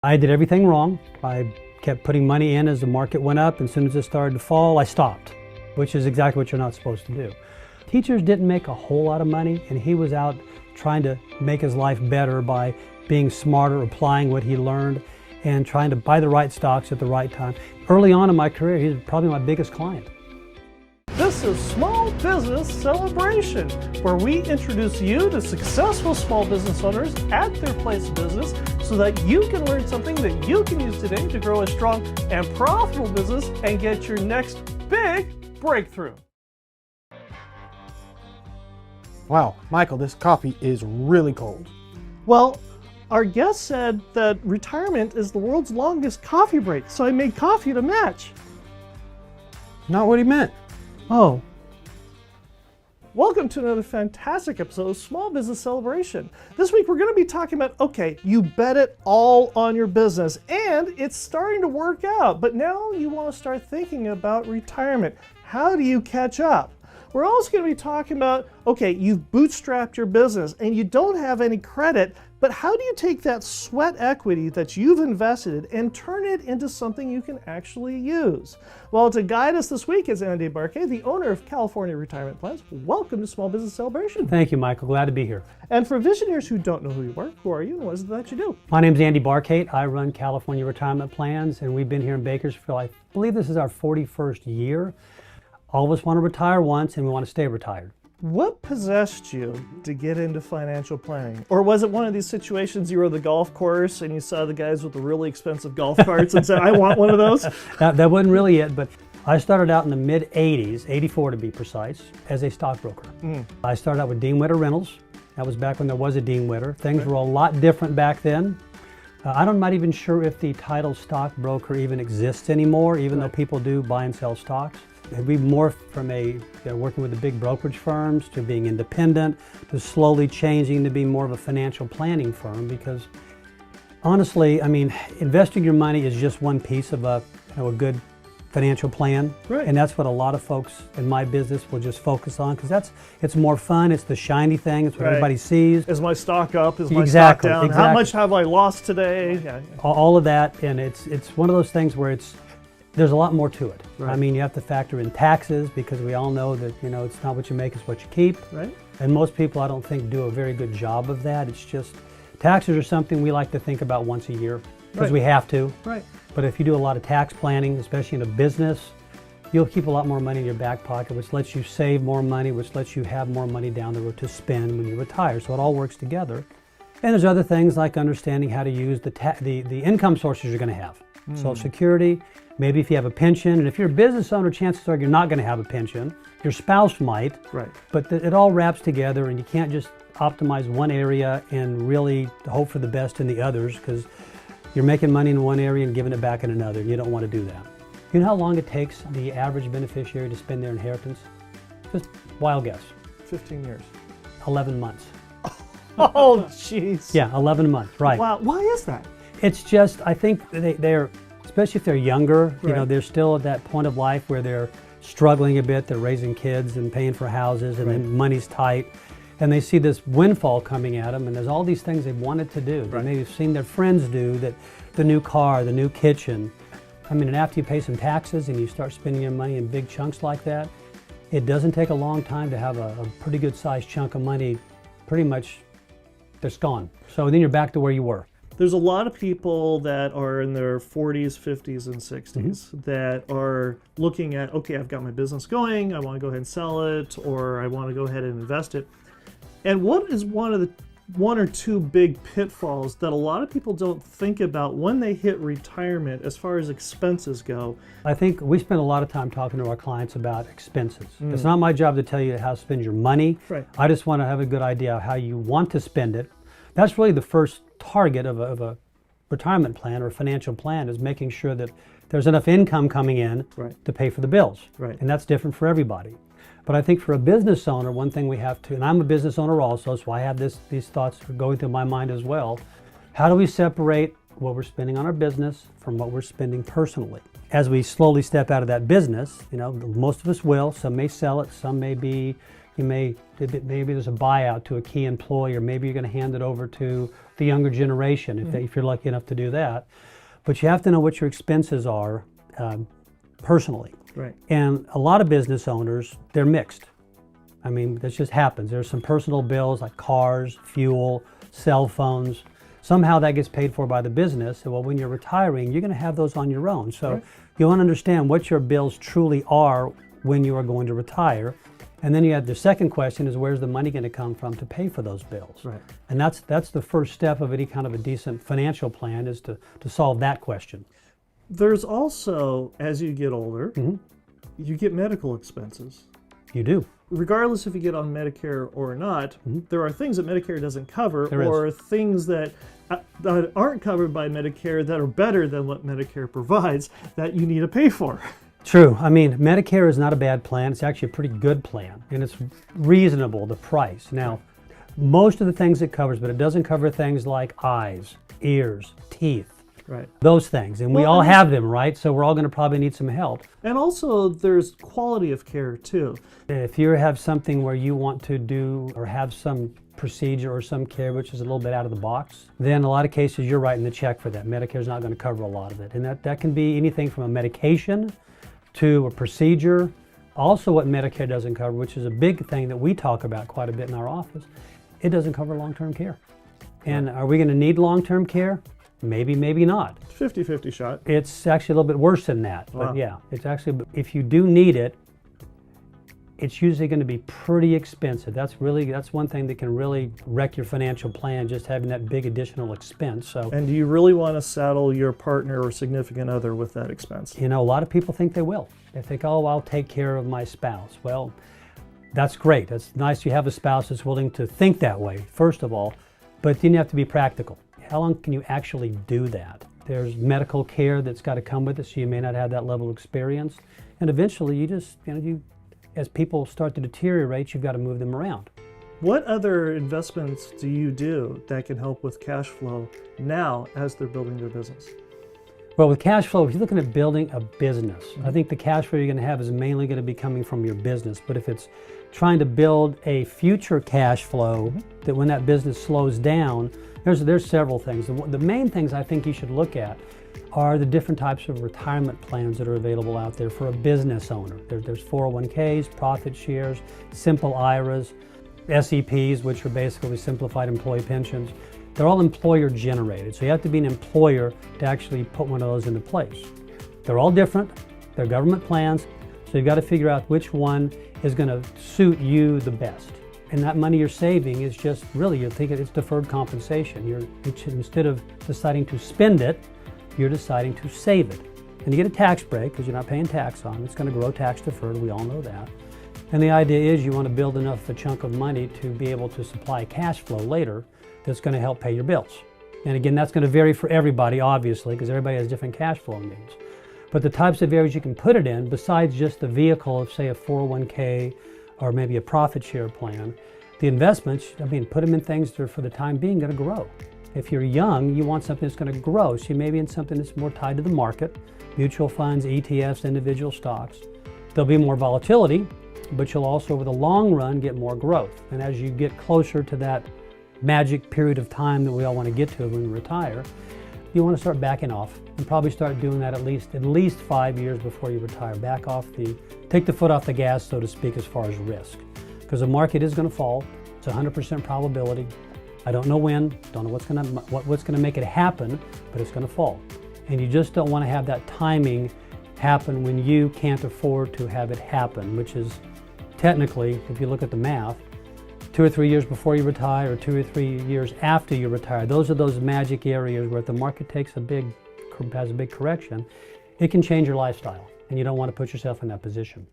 I did everything wrong. I kept putting money in as the market went up, and as soon as it started to fall, I stopped, which is exactly what you're not supposed to do. Teachers didn't make a whole lot of money, and he was out trying to make his life better by being smarter, applying what he learned, and trying to buy the right stocks at the right time. Early on in my career, he was probably my biggest client. This is Small Business Celebration, where we introduce you to successful small business owners at their place of business so that you can learn something that you can use today to grow a strong and profitable business and get your next big breakthrough. Wow, Michael, this coffee is really cold. Well, our guest said that retirement is the world's longest coffee break, so I made coffee to match. Not what he meant. Oh. Welcome to another fantastic episode of Small Business Celebration. This week we're going to be talking about, okay, you bet it all on your business and it's starting to work out, but now you want to start thinking about retirement. How do you catch up? We're also going to be talking about, okay, you've bootstrapped your business and you don't have any credit, but how do you take that sweat equity that you've invested and turn it into something you can actually use? Well, to guide us this week is Andy Barkate, the owner of California Retirement Plans. Welcome to Small Business Celebration. Thank you, Michael. Glad to be here. And for visionaries who don't know who you are you and what is it that you do? My name is Andy Barkate. I run California Retirement Plans, and we've been here in Bakersfield. I believe this is our 41st year. All of us want to retire once, and we want to stay retired. What possessed you to get into financial planning? Or was it one of these situations you were at the golf course and you saw the guys with the really expensive golf carts and said, I want one of those? That wasn't really it, but I started out in the mid-'80s, 84 to be precise, as a stockbroker. I started out with Dean Witter Rentals. That was back when there was a Dean Witter. Things were a lot different back then. I'm not even sure if the title stockbroker even exists anymore, even though people do buy and sell stocks. We morphed from working with the big brokerage firms to being independent, to slowly changing to being more of a financial planning firm, because honestly, I mean, investing your money is just one piece of a good financial plan. Right. And that's what a lot of folks in my business will just focus on, because it's more fun, it's the shiny thing, it's what everybody sees. Is my stock up? Is my stock down? Exactly. How much have I lost today? Yeah. All of that, and it's one of those things where there's a lot more to it. Right. I mean, you have to factor in taxes, because we all know that, it's not what you make, it's what you keep. Right. And most people, I don't think, do a very good job of that. It's just, taxes are something we like to think about once a year, because we have to. Right. But if you do a lot of tax planning, especially in a business, you'll keep a lot more money in your back pocket, which lets you save more money, which lets you have more money down the road to spend when you retire. So it all works together. And there's other things like understanding how to use the income sources you're going to have. Social Security, maybe if you have a pension, and if you're a business owner, chances are you're not going to have a pension. Your spouse might, right. But it all wraps together, and you can't just optimize one area and really hope for the best in the others, because you're making money in one area and giving it back in another, and you don't want to do that. You know how long it takes the average beneficiary to spend their inheritance? Just wild guess. 15 years. 11 months. Oh, jeez. Yeah, 11 months, right. Wow, why is that? It's just, I think they're, especially if they're younger, Right. They're still at that point of life where they're struggling a bit, they're raising kids and paying for houses, and then money's tight, and they see this windfall coming at them, and there's all these things they've wanted to do. They maybe have seen their friends do, that the new car, the new kitchen. I mean, and after you pay some taxes and you start spending your money in big chunks like that, it doesn't take a long time to have a pretty good sized chunk of money pretty much that's gone. So then you're back to where you were. There's a lot of people that are in their 40s, 50s, and 60s that are looking at, okay, I've got my business going, I want to go ahead and sell it, or I want to go ahead and invest it. And what is one or two big pitfalls that a lot of people don't think about when they hit retirement as far as expenses go? I think we spend a lot of time talking to our clients about expenses. It's not my job to tell you how to spend your money. Right. I just want to have a good idea of how you want to spend it. That's really the first target of a retirement plan or a financial plan, is making sure that there's enough income coming in to pay for the bills. Right. And that's different for everybody. But I think for a business owner, one thing we have to, and I'm a business owner also, so I have these thoughts going through my mind as well. How do we separate what we're spending on our business from what we're spending personally? As we slowly step out of that business, most of us will. Some may sell it, some may be, maybe there's a buyout to a key employee, or maybe you're going to hand it over to the younger generation if you're lucky enough to do that. But you have to know what your expenses are personally. Right. And a lot of business owners, they're mixed. I mean, this just happens. There's some personal bills like cars, fuel, cell phones. Somehow that gets paid for by the business. Well, when you're retiring, you're going to have those on your own. So you want to understand what your bills truly are when you are going to retire. And then you have the second question is, where's the money going to come from to pay for those bills? Right. And that's the first step of any kind of a decent financial plan, is to solve that question. There's also, as you get older, you get medical expenses. You do. Regardless if you get on Medicare or not, there are things that Medicare doesn't cover, or things that aren't covered by Medicare that are better than what Medicare provides that you need to pay for. True. I mean, Medicare is not a bad plan. It's actually a pretty good plan, and it's reasonable, the price. Now, most of the things it covers, but it doesn't cover things like eyes, ears, teeth. Right. Those things. And we all have them, right? So we're all going to probably need some help. And also there's quality of care too. If you have something where you want to do or have some procedure or some care which is a little bit out of the box, then in a lot of cases you're writing the check for that. Medicare's not going to cover a lot of it. And that can be anything from a medication to a procedure. Also what Medicare doesn't cover, which is a big thing that we talk about quite a bit in our office, it doesn't cover long-term care. And are we going to need long-term care? Maybe, maybe not. 50-50 shot. It's actually a little bit worse than that. Wow. But yeah, it's actually, if you do need it, it's usually going to be pretty expensive. That's one thing that can really wreck your financial plan, just having that big additional expense. So, and do you really want to saddle your partner or significant other with that expense? You know, a lot of people think they will. They think, oh, I'll take care of my spouse. Well, that's great. That's nice you have a spouse that's willing to think that way, first of all, but then you have to be practical. How long can you actually do that? There's medical care that's got to come with it, so you may not have that level of experience. And eventually you just, as people start to deteriorate, you've got to move them around. What other investments do you do that can help with cash flow now as they're building their business? Well, with cash flow, if you're looking at building a business, I think the cash flow you're going to have is mainly going to be coming from your business. But if it's trying to build a future cash flow that when that business slows down, there's several things. The main things I think you should look at are the different types of retirement plans that are available out there for a business owner. There's 401ks, profit shares, simple IRAs, SEPs, which are basically simplified employee pensions. They're all employer generated, so you have to be an employer to actually put one of those into place. They're all different, they're government plans, so you've got to figure out which one is going to suit you the best. And that money you're saving is just really, you're thinking it's deferred compensation. Instead of deciding to spend it, you're deciding to save it. And you get a tax break because you're not paying tax on it. It's going to grow tax deferred, we all know that. And the idea is you want to build enough of a chunk of money to be able to supply cash flow later that's going to help pay your bills. And again, that's going to vary for everybody, obviously, because everybody has different cash flow needs. But the types of areas you can put it in, besides just the vehicle of, say, a 401k or maybe a profit share plan, the investments, put them in things that are, for the time being, going to grow. If you're young, you want something that's going to grow, so you may be in something that's more tied to the market, mutual funds, ETFs, individual stocks. There'll be more volatility, but you'll also, over the long run, get more growth. And as you get closer to that magic period of time that we all want to get to when we retire, you want to start backing off and probably start doing that at least 5 years before you retire. Take the foot off the gas, so to speak, as far as risk. Because the market is going to fall. It's 100% probability. I don't know when, don't know what's going to make it happen, but it's going to fall. And you just don't want to have that timing happen when you can't afford to have it happen, which is technically, if you look at the math, 2 or 3 years before you retire or 2 or 3 years after you retire. Those are those magic areas where if the market has a big correction, it can change your lifestyle, and you don't want to put yourself in that position.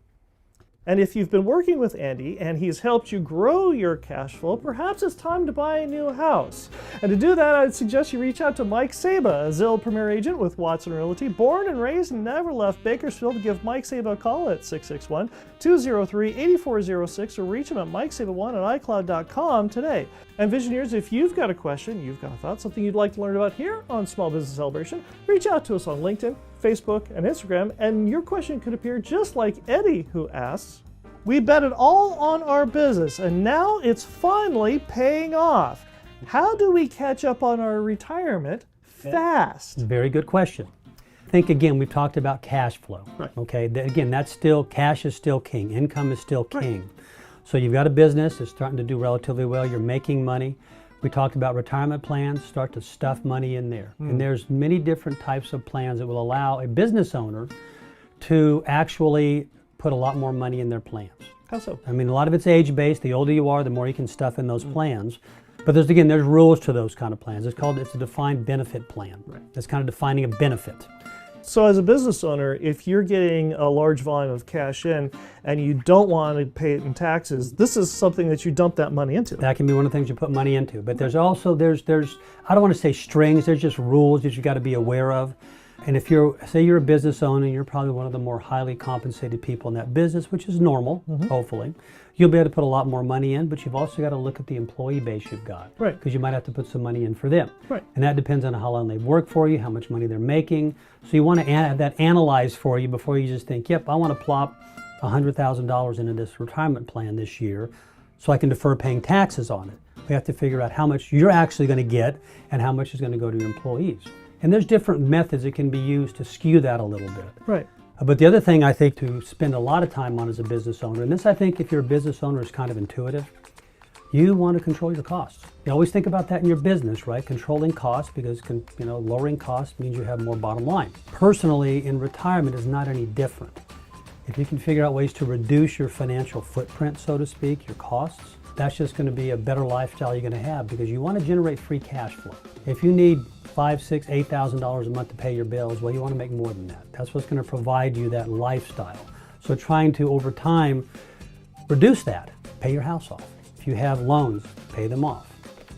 And if you've been working with Andy and he's helped you grow your cash flow, perhaps it's time to buy a new house. And to do that, I'd suggest you reach out to Mike Saba, a Zillow Premier Agent with Watson Realty, born and raised and never left Bakersfield. Give Mike Saba a call at 661-203-8406 or reach him at mikesaba1 at iCloud.com today. And Visioneers, if you've got a question, you've got a thought, something you'd like to learn about here on Small Business Celebration, reach out to us on LinkedIn, Facebook, and Instagram, and your question could appear just like Eddie, who asks, We bet it all on our business, and now it's finally paying off. How do we catch up on our retirement fast? Very good question. I think, again, we've talked about cash flow. Right. Okay, again, that's still, cash is still king. Income is still king. So you've got a business that's starting to do relatively well. You're making money. We talked about retirement plans. Start to stuff money in there. And there's many different types of plans that will allow a business owner to actually put a lot more money in their plans. How so? I mean, a lot of it's age-based. The older you are, the more you can stuff in those plans. But there's rules to those kind of plans. It's a defined benefit plan. Right. It's kind of defining a benefit. So as a business owner, if you're getting a large volume of cash in and you don't want to pay it in taxes, this is something that you dump that money into. That can be one of the things you put money into. But there's also, there's I don't want to say strings, there's just rules that you've got to be aware of. And if say you're a business owner, you're probably one of the more highly compensated people in that business, which is normal, hopefully. You'll be able to put a lot more money in, but you've also got to look at the employee base you've got. Right. Because you might have to put some money in for them. Right. And that depends on how long they've worked for you, how much money they're making. So you want to have that analyzed for you before you just think, yep, I want to plop $100,000 into this retirement plan this year so I can defer paying taxes on it. We have to figure out how much you're actually going to get and how much is going to go to your employees. And there's different methods that can be used to skew that a little bit. Right. But the other thing I think to spend a lot of time on as a business owner, and this I think if you're a business owner is kind of intuitive, you want to control your costs. You always think about that in your business, right? Controlling costs, because lowering costs means you have more bottom line. Personally, in retirement is not any different. If you can figure out ways to reduce your financial footprint, so to speak, your costs, that's just going to be a better lifestyle you're going to have, because you want to generate free cash flow. If you need $5,000, $6,000, $8,000 a month to pay your bills, well, you want to make more than that. That's what's going to provide you that lifestyle. So trying to, over time, reduce that. Pay your house off. If you have loans, pay them off.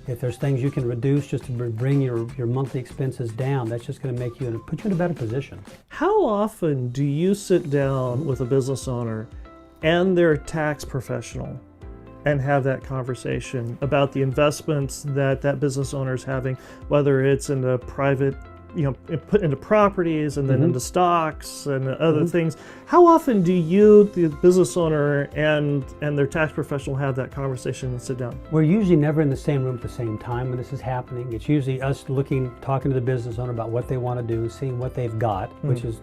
If there's things you can reduce just to bring your monthly expenses down, that's just going to make you put you in a better position. How often do you sit down with a business owner and their tax professional and have that conversation about the investments that business owner is having, whether it's into private, put into properties and then into stocks and other things? How often do you, the business owner, and their tax professional have that conversation and sit down? We're usually never in the same room at the same time when this is happening. It's usually us talking to the business owner about what they want to do, seeing what they've got, which is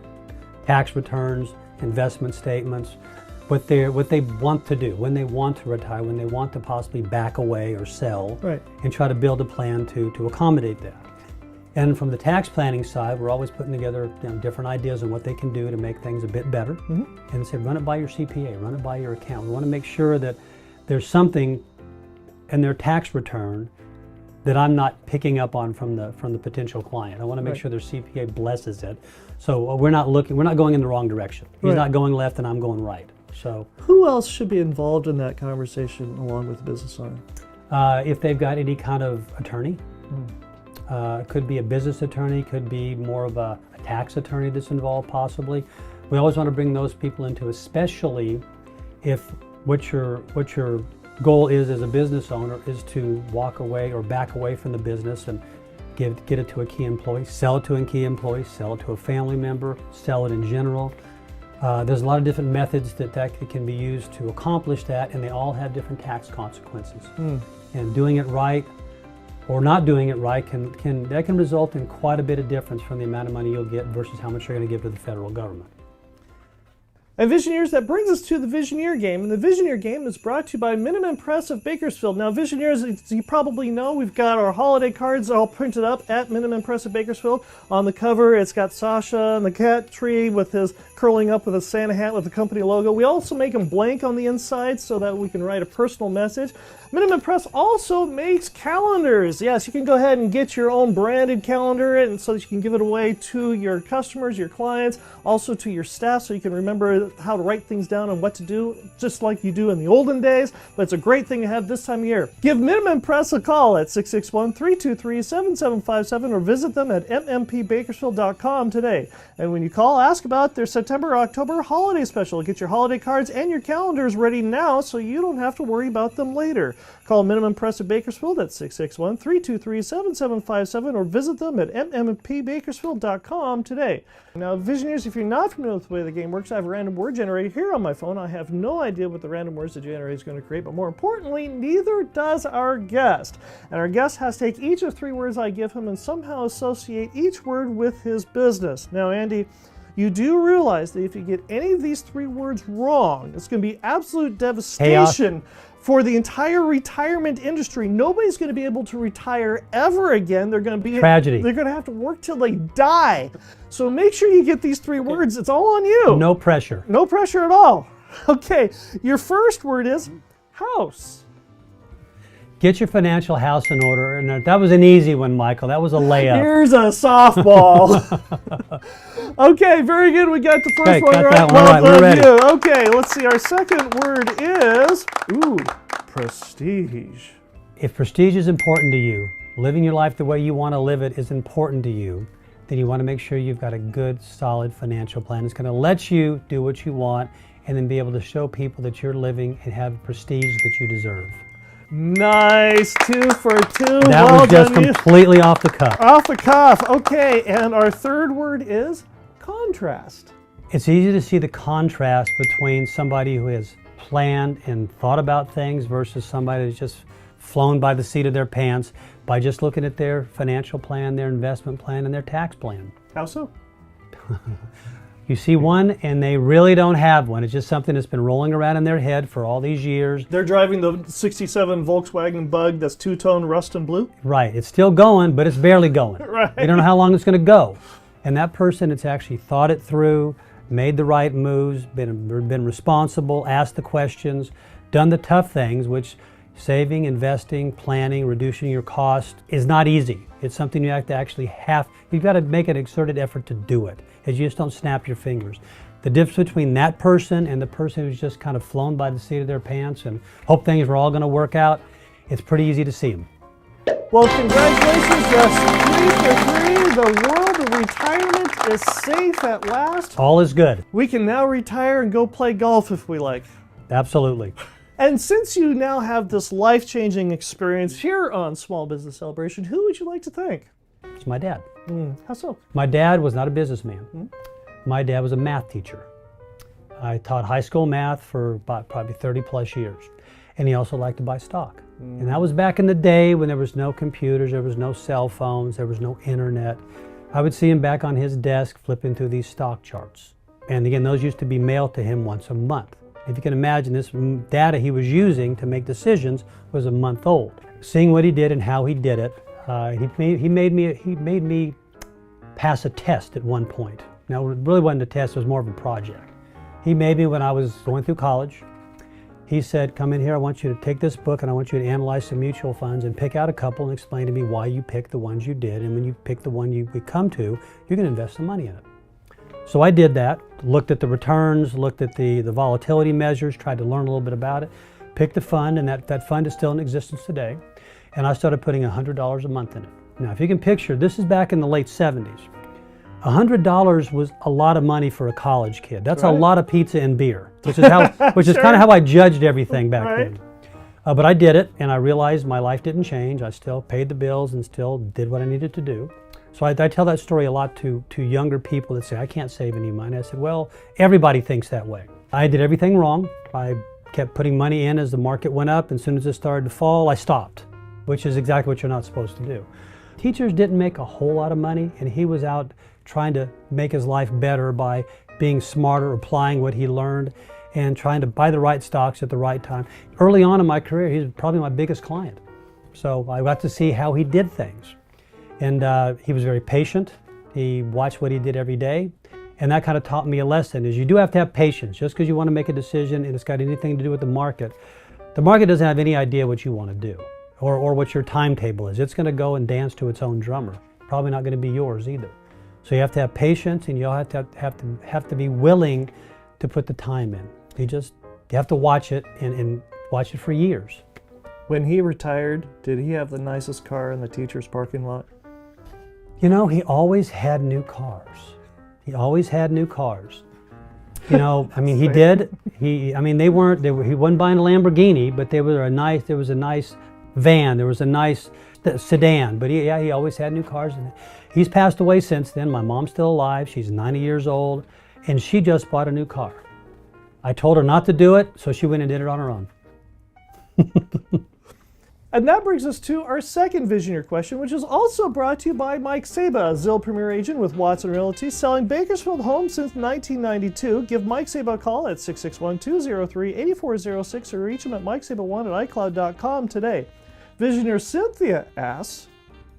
tax returns, investment statements, what they want to do, when they want to retire, when they want to possibly back away or sell, and try to build a plan to accommodate that. And from the tax planning side, we're always putting together different ideas on what they can do to make things a bit better. And say, run it by your CPA, run it by your account. We want to make sure that there's something in their tax return that I'm not picking up on from the potential client. I want to make sure their CPA blesses it. So we're not going in the wrong direction. He's not going left and I'm going right. So who else should be involved in that conversation along with the business owner? If they've got any kind of attorney, could be a business attorney, could be more of a tax attorney that's involved possibly. We always want to bring those people into, especially if what your goal is as a business owner is to walk away or back away from the business and get it to a key employee, sell it to a key employee, sell it to a family member, sell it in general. There's a lot of different methods that can be used to accomplish that, and they all have different tax consequences. And doing it right or not doing it right can result in quite a bit of difference from the amount of money you'll get versus how much you're going to give to the federal government. And Visioneers, that brings us to the Visioneer game. And the Visioneer game is brought to you by Minimum Press of Bakersfield. Now, Visioneers, as you probably know, we've got our holiday cards all printed up at Minimum Press of Bakersfield. On the cover, it's got Sasha and the cat tree with his curling up with a Santa hat with the company logo. We also make them blank on the inside so that we can write a personal message. Minimum Press also makes calendars. Yes, you can go ahead and get your own branded calendar and so that you can give it away to your customers, your clients, also to your staff so you can remember how to write things down and what to do, just like you do in the olden days. But it's a great thing to have this time of year. Give Minimum Press a call at 661-323-7757 or visit them at mmpbakersfield.com today. And when you call, ask about their September or October holiday special. Get your holiday cards and your calendars ready now so you don't have to worry about them later. Call Minimum Press of Bakersfield at 661-323-7757 or visit them at mmpbakersfield.com today. Now, Visioneers, if you're not familiar with the way the game works, I have a random word generator here on my phone. I have no idea what the random words the generator is going to create, but more importantly, neither does our guest. And our guest has to take each of 3 words I give him and somehow associate each word with his business. Now, Andy, you do realize that if you get any of these 3 words wrong, it's going to be absolute devastation for the entire retirement industry. Nobody's going to be able to retire ever again. They're going to be tragedy. They're going to have to work till they die. So make sure you get these 3 words. It's all on you. No pressure. No pressure at all. Okay, your first word is house. Get your financial house in order. And that was an easy one, Michael. That was a layup. Here's a softball. Okay, very good. We got the first one got right. that one right. We're ready. Okay, let's see. Our second word is, prestige. If prestige is important to you, living your life the way you want to live it is important to you, then you want to make sure you've got a good, solid financial plan. It's going to let you do what you want and then be able to show people that you're living and have prestige that you deserve. Nice, 2 for 2. That well was just done, completely off the cuff. Off the cuff. Okay, and our third word is contrast. It's easy to see the contrast between somebody who has planned and thought about things versus somebody who's just flown by the seat of their pants by just looking at their financial plan, their investment plan, and their tax plan. How so? You see one and they really don't have one. It's just something that's been rolling around in their head for all these years. They're driving the 67 Volkswagen Bug that's 2-tone rust and blue? Right. It's still going, but it's barely going. Right. You don't know how long it's going to go. And that person that's actually thought it through, made the right moves, been responsible, asked the questions, done the tough things, which saving, investing, planning, reducing your cost is not easy. It's something you have to actually you've got to make an exerted effort to do it. You just don't snap your fingers. The difference between that person and the person who's just kind of flown by the seat of their pants and hope things were all going to work out, it's pretty easy to see them. Well, congratulations, that's 3 for 3. The world of retirement is safe at last. All is good. We can now retire and go play golf if we like. Absolutely. And since you now have this life-changing experience here on Small Business Celebration, who would you like to thank? It's my dad. How so? My dad was not a businessman. My dad was a math teacher. I taught high school math for about probably 30 plus years. And he also liked to buy stock. And that was back in the day when there was no computers, there was no cell phones, there was no internet. I would see him back on his desk flipping through these stock charts. And again, those used to be mailed to him once a month. If you can imagine, this data he was using to make decisions was a month old. Seeing what he did and how he did it, he made me pass a test at one point. Now, it really wasn't a test, it was more of a project. He made me when I was going through college. He said, come in here, I want you to take this book and I want you to analyze some mutual funds and pick out a couple and explain to me why you picked the ones you did. And when you pick the one we come to, you're gonna invest some money in it. So I did that, looked at the returns, looked at the volatility measures, tried to learn a little bit about it, picked the fund, and that fund is still in existence today. And I started putting $100 a month in it. Now, if you can picture, this is back in the late 70s. $100 was a lot of money for a college kid. That's right. A lot of pizza and beer, which is how, which is kind of how I judged everything back then. But I did it, and I realized my life didn't change. I still paid the bills and still did what I needed to do. So I tell that story a lot to younger people that say, I can't save any money. I said, well, everybody thinks that way. I did everything wrong. I kept putting money in as the market went up, and as soon as it started to fall, I stopped, which is exactly what you're not supposed to do. Teachers didn't make a whole lot of money, and he was out trying to make his life better by being smarter, applying what he learned, and trying to buy the right stocks at the right time. Early on in my career, he was probably my biggest client. So I got to see how he did things. And he was very patient. He watched what he did every day. And that kind of taught me a lesson, is you do have to have patience. Just because you want to make a decision and it's got anything to do with the market doesn't have any idea what you want to do or what your timetable is. It's going to go and dance to its own drummer. Probably not going to be yours either. So you have to have patience, and you'll have to be willing to put the time in. You have to watch it and watch it for years. When he retired, did he have the nicest car in the teacher's parking lot? You know, he always had new cars. He always had new cars. You know, I mean, he did. He wasn't buying a Lamborghini, but there was a nice van, there was a nice sedan, but he always had new cars. And he's passed away since then. My mom's still alive. She's 90 years old, and she just bought a new car. I told her not to do it, so she went and did it on her own. And that brings us to our second Visioneer question, which is also brought to you by Mike Saba, a Zillow Premier Agent with Watson Realty, selling Bakersfield homes since 1992. Give Mike Saba a call at 661-203-8406 or reach him at mikesaba1@icloud.com today. Visioneer Cynthia asks,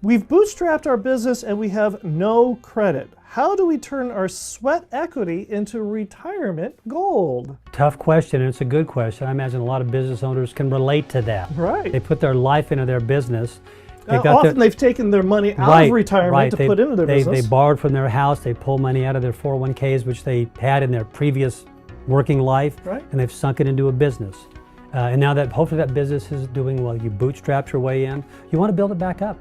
we've bootstrapped our business and we have no credit. How do we turn our sweat equity into retirement gold? Tough question, and it's a good question. I imagine a lot of business owners can relate to that. Right. They put their life into their business. They've taken their money out of retirement to put into their business. They borrowed from their house, they pulled money out of their 401ks, which they had in their previous working life, and they've sunk it into a business. And now that hopefully that business is doing well, you bootstrapped your way in, you want to build it back up.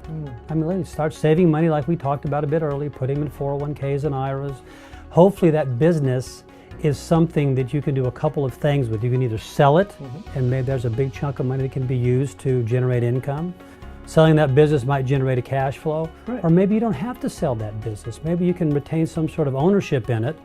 I mean, start saving money like we talked about a bit earlier, putting them in 401ks and IRAs. Hopefully that business is something that you can do a couple of things with. You can either sell it, and maybe there's a big chunk of money that can be used to generate income. Selling that business might generate a cash flow, or maybe you don't have to sell that business. Maybe you can retain some sort of ownership in it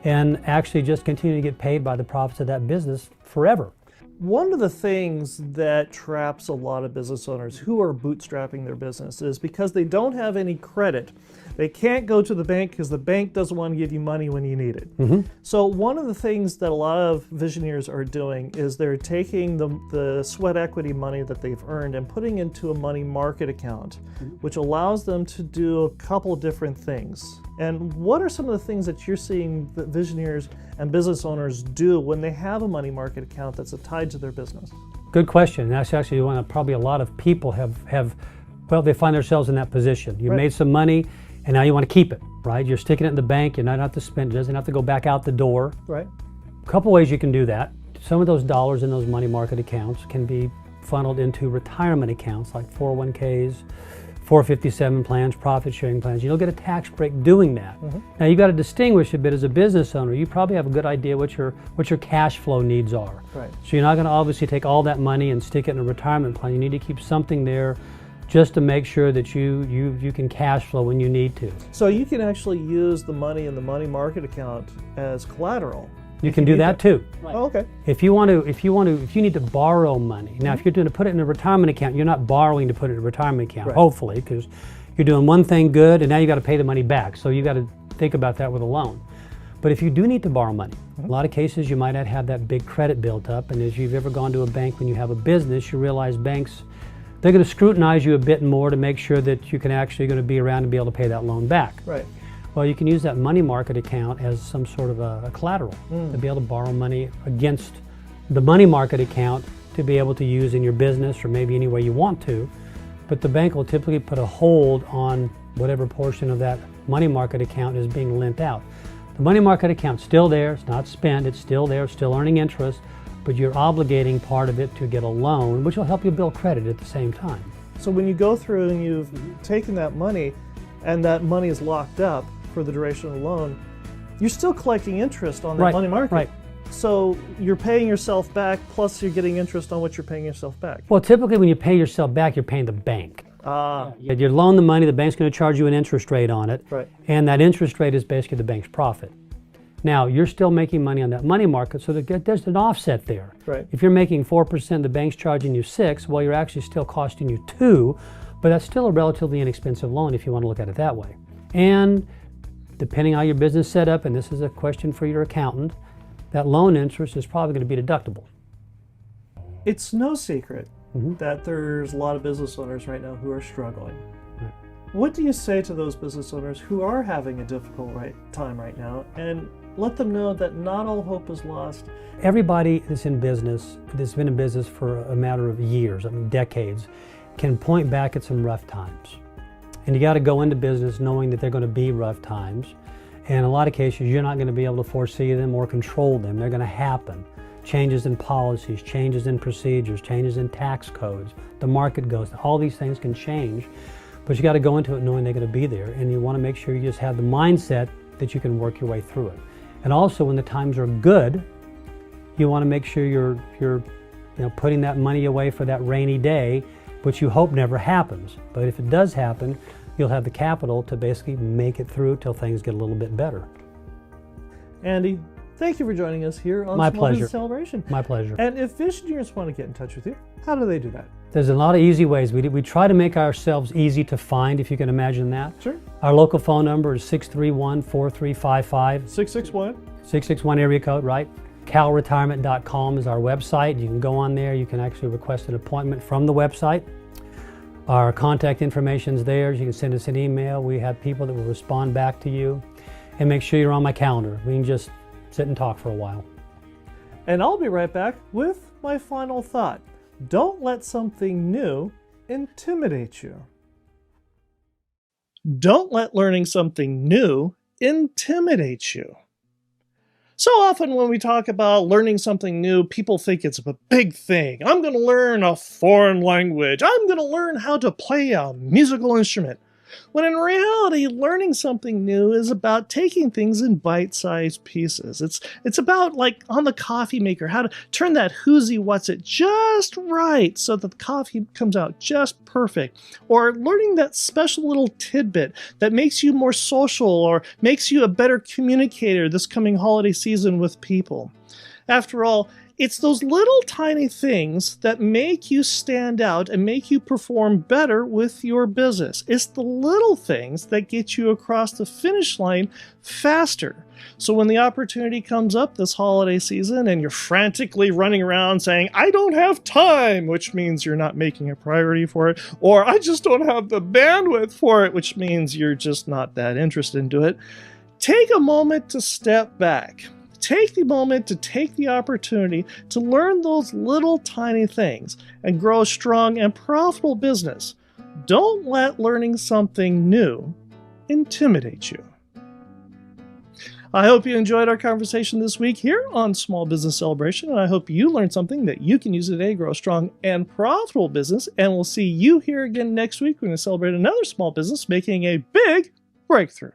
and actually just continue to get paid by the profits of that business forever. One of the things that traps a lot of business owners who are bootstrapping their business is because they don't have any credit. They can't go to the bank because the bank doesn't want to give you money when you need it. So one of the things that a lot of visioneers are doing is they're taking the sweat equity money that they've earned and putting into a money market account, which allows them to do a couple different things. And what are some of the things that you're seeing that visioneers and business owners do when they have a money market account that's tied to their business? Good question. That's actually one that probably a lot of people have well, they find themselves in that position. You made some money and now you want to keep it, right? You're sticking it in the bank, you're not have to spend it, doesn't have to go back out the door. Right. A couple ways you can do that. Some of those dollars in those money market accounts can be funneled into retirement accounts like 401ks, 457 plans, profit sharing plans. You'll get a tax break doing that. Now you got to distinguish a bit as a business owner. You probably have a good idea what your cash flow needs are. Right. So you're not going to obviously take all that money and stick it in a retirement plan. You need to keep something there just to make sure that you can cash flow when you need to. So you can actually use the money in the money market account as collateral. You can do that too. Oh, okay. If you need to borrow money. Now, if you're going to put it in a retirement account, you're not borrowing to put it in a retirement account, hopefully, because you're doing one thing good and now you got to pay the money back. So you got to think about that with a loan. But if you do need to borrow money, a lot of cases you might not have that big credit built up. And as you've ever gone to a bank when you have a business, you realize banks, they're going to scrutinize you a bit more to make sure that you can actually going to be around and be able to pay that loan back. Right. Well, you can use that money market account as some sort of a collateral to be able to borrow money against the money market account to be able to use in your business or maybe any way you want to. But the bank will typically put a hold on whatever portion of that money market account is being lent out. The money market account's still there, it's not spent, it's still there, still earning interest, but you're obligating part of it to get a loan, which will help you build credit at the same time. So when you go through and you've taken that money and that money is locked up for the duration of the loan, you're still collecting interest on that money market. Right. So you're paying yourself back, plus you're getting interest on what you're paying yourself back. Well, typically when you pay yourself back, you're paying the bank. You loan the money, the bank's going to charge you an interest rate on it, and that interest rate is basically the bank's profit. Now, you're still making money on that money market, so there's an offset there. Right. If you're making 4%, the bank's charging you 6%, well, you're actually still costing you 2%, but that's still a relatively inexpensive loan if you want to look at it that way. And depending on how your business is set up, and this is a question for your accountant, that loan interest is probably going to be deductible. It's no secret that there's a lot of business owners right now who are struggling. What do you say to those business owners who are having a difficult time right now, and let them know that not all hope is lost? Everybody that's in business, that's been in business for a matter of years, I mean decades, can point back at some rough times. And you got to go into business knowing that they're going to be rough times. And in a lot of cases, you're not going to be able to foresee them or control them. They're going to happen. Changes in policies, changes in procedures, changes in tax codes, the market goes, all these things can change. But you got to go into it knowing they're going to be there. And you want to make sure you just have the mindset that you can work your way through it. And also when the times are good, you want to make sure you're putting that money away for that rainy day, which you hope never happens. But if it does happen, you'll have the capital to basically make it through till things get a little bit better. Andy, thank you for joining us here on My Small pleasure. Business Celebration. My pleasure. And if fish engineers want to get in touch with you, how do they do that? There's a lot of easy ways. We try to make ourselves easy to find, if you can imagine that. Sure. Our local phone number is 631-4355. 661. 661 area code, right? calretirement.com is our website. You can go on there. You can actually request an appointment from the website. Our contact information is there. You can send us an email. We have people that will respond back to you. And make sure you're on my calendar. We can just sit and talk for a while. And I'll be right back with my final thought. Don't let something new intimidate you. Don't let learning something new intimidate you. So often when we talk about learning something new, people think it's a big thing. I'm going to learn a foreign language. I'm going to learn how to play a musical instrument. When in reality, learning something new is about taking things in bite-sized pieces. It's about, like on the coffee maker, how to turn that whoozy what's it just right so that the coffee comes out just perfect. Or learning that special little tidbit that makes you more social or makes you a better communicator this coming holiday season with people. After all, it's those little tiny things that make you stand out and make you perform better with your business. It's the little things that get you across the finish line faster. So when the opportunity comes up this holiday season and you're frantically running around saying, I don't have time, which means you're not making a priority for it, or I just don't have the bandwidth for it, which means you're just not that interested in it, take a moment to step back. Take the moment to take the opportunity to learn those little tiny things and grow a strong and profitable business. Don't let learning something new intimidate you. I hope you enjoyed our conversation this week here on Small Business Celebration, and I hope you learned something that you can use today to grow a strong and profitable business. And we'll see you here again next week when we celebrate another small business making a big breakthrough.